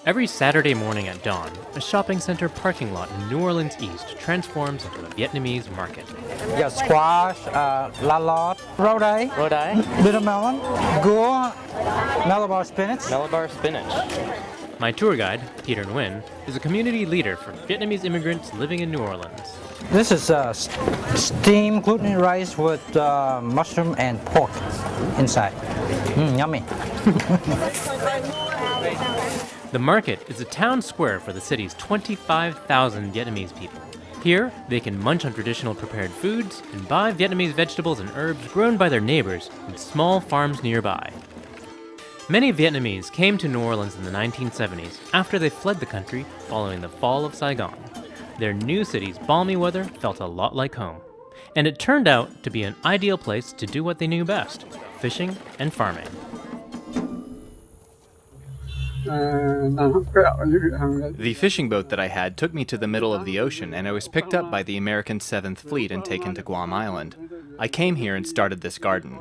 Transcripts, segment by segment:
Every Saturday morning at dawn, a shopping center parking lot in New Orleans East transforms into a Vietnamese market. Yeah, squash, lalot, rhodei, bitter melon, gourd, Malabar spinach. Malabar spinach. My tour guide, Peter Nguyen, is a community leader for Vietnamese immigrants living in New Orleans. This is steamed gluten rice with mushroom and pork inside. Yummy. The market is a town square for the city's 25,000 Vietnamese people. Here, they can munch on traditional prepared foods and buy Vietnamese vegetables and herbs grown by their neighbors in small farms nearby. Many Vietnamese came to New Orleans in the 1970s after they fled the country following the fall of Saigon. Their new city's balmy weather felt a lot like home, and it turned out to be an ideal place to do what they knew best: fishing and farming. The fishing boat that I had took me to the middle of the ocean, and I was picked up by the American 7th Fleet and taken to Guam Island. I came here and started this garden.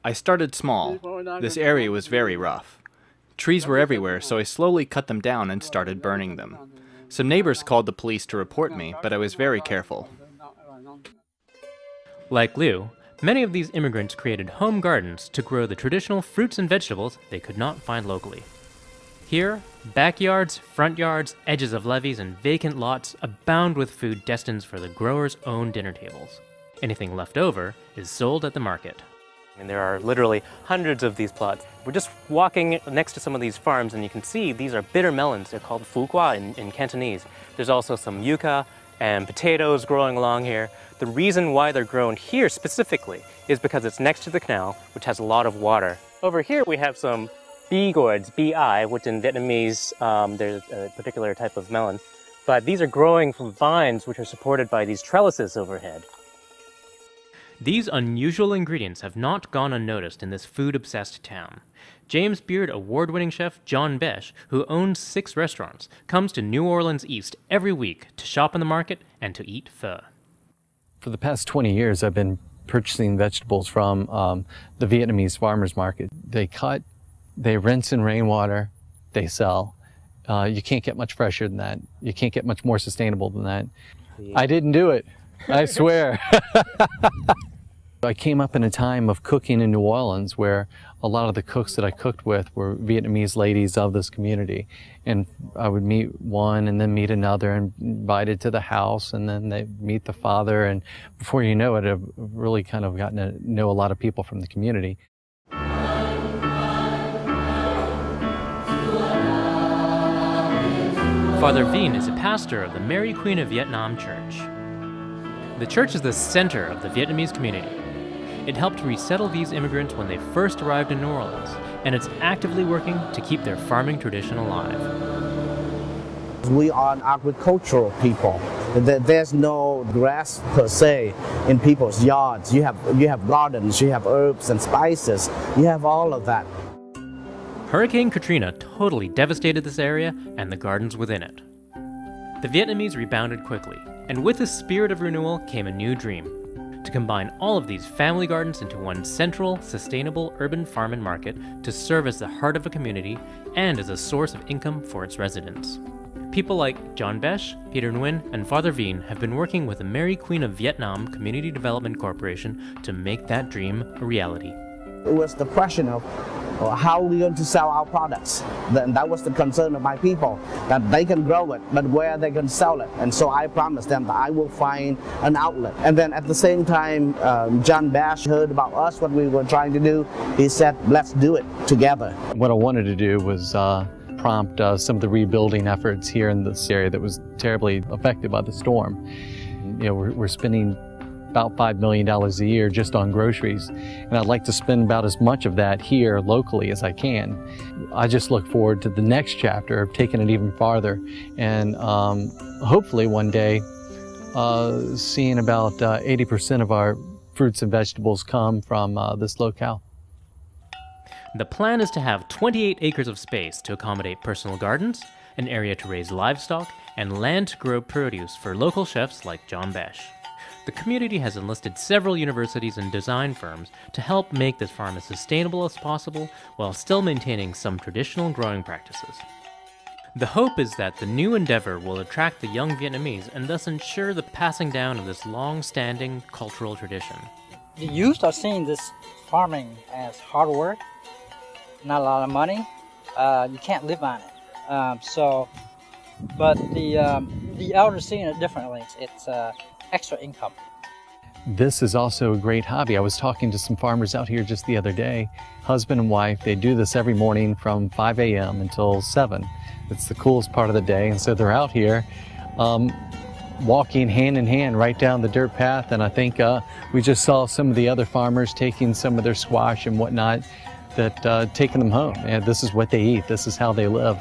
I started small. This area was very rough. Trees were everywhere, so I slowly cut them down and started burning them. Some neighbors called the police to report me, but I was very careful. Like Liu, many of these immigrants created home gardens to grow the traditional fruits and vegetables they could not find locally. Here, backyards, front yards, edges of levees, and vacant lots abound with food destined for the growers' own dinner tables. Anything left over is sold at the market. There are literally hundreds of these plots. We're just walking next to some of these farms, and you can see these are bitter melons. They're called phu qua in Cantonese. There's also some yucca and potatoes growing along here. The reason why they're grown here specifically is because it's next to the canal, which has a lot of water. Over here we have some bi gourds, bi, which in Vietnamese, there's a particular type of melon. But these are growing from vines which are supported by these trellises overhead. These unusual ingredients have not gone unnoticed in this food-obsessed town. James Beard award-winning chef John Besh, who owns 6 restaurants, comes to New Orleans East every week to shop in the market and to eat pho. For the past 20 years, I've been purchasing vegetables from the Vietnamese farmers market. They cut, they rinse in rainwater, they sell. You can't get much fresher than that. You can't get much more sustainable than that. Yeah. I didn't do it, I swear. I came up in a time of cooking in New Orleans where a lot of the cooks that I cooked with were Vietnamese ladies of this community. And I would meet one and then meet another and invited to the house, and then they meet the father. And before you know it, I've really kind of gotten to know a lot of people from the community. Father Vien is a pastor of the Mary Queen of Vietnam Church. The church is the center of the Vietnamese community. It helped resettle these immigrants when they first arrived in New Orleans, and it's actively working to keep their farming tradition alive. We are an agricultural people. There's no grass per se in people's yards. You have gardens, you have herbs and spices, you have all of that. Hurricane Katrina totally devastated this area and the gardens within it. The Vietnamese rebounded quickly, and with the spirit of renewal came a new dream: to combine all of these family gardens into one central, sustainable urban farm and market to serve as the heart of a community and as a source of income for its residents. People like John Besh, Peter Nguyen, and Father Vien have been working with the Mary Queen of Vietnam Community Development Corporation to make that dream a reality. It was the question of how are we going to sell our products? That was the concern of my people, that they can grow it, but where they can sell it. And so I promised them that I will find an outlet. And then at the same time, John Bash heard about us, what we were trying to do. He said, let's do it together. What I wanted to do was prompt some of the rebuilding efforts here in this area that was terribly affected by the storm. You know, we're spending about $5 million a year just on groceries, and I'd like to spend about as much of that here locally as I can. I just look forward to the next chapter of taking it even farther, and hopefully one day seeing about 80% of our fruits and vegetables come from this locale. The plan is to have 28 acres of space to accommodate personal gardens, an area to raise livestock, and land to grow produce for local chefs like John Besh. The community has enlisted several universities and design firms to help make this farm as sustainable as possible while still maintaining some traditional growing practices. The hope is that the new endeavor will attract the young Vietnamese and thus ensure the passing down of this long-standing cultural tradition. The youth are seeing this farming as hard work, not a lot of money. You can't live on it. But the elders seeing it differently. It's extra income. This is also a great hobby. I was talking to some farmers out here just the other day, husband and wife. They do this every morning from 5 a.m. until 7. It's the coolest part of the day, and so they're out here walking hand in hand right down the dirt path. And I think we just saw some of the other farmers taking some of their squash and whatnot, taking them home. And this is what they eat. This is how they live.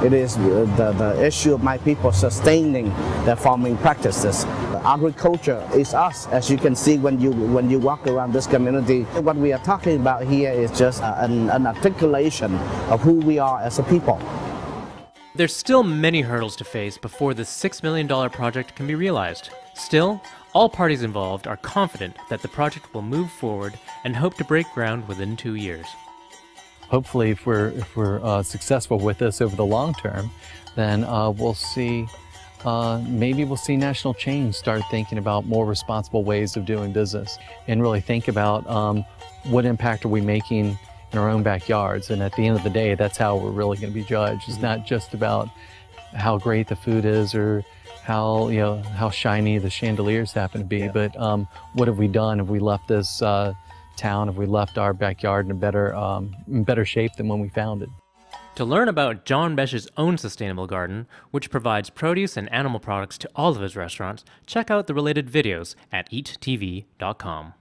It is the issue of my people sustaining their farming practices. Agriculture is us, as you can see when you walk around this community. What we are talking about here is just an articulation of who we are as a people. There's still many hurdles to face before this $6 million project can be realized. Still, all parties involved are confident that the project will move forward and hope to break ground within 2 years. Hopefully, if we're successful with this over the long term, then we'll see. Maybe we'll see national chains start thinking about more responsible ways of doing business and really think about what impact are we making in our own backyards. And at the end of the day, that's how we're really going to be judged. It's not just about how great the food is or how shiny the chandeliers happen to be, but what have we done? Have we left this town? Have we left our backyard in better shape than when we found it? To learn about John Besch's own sustainable garden, which provides produce and animal products to all of his restaurants, check out the related videos at eattv.com.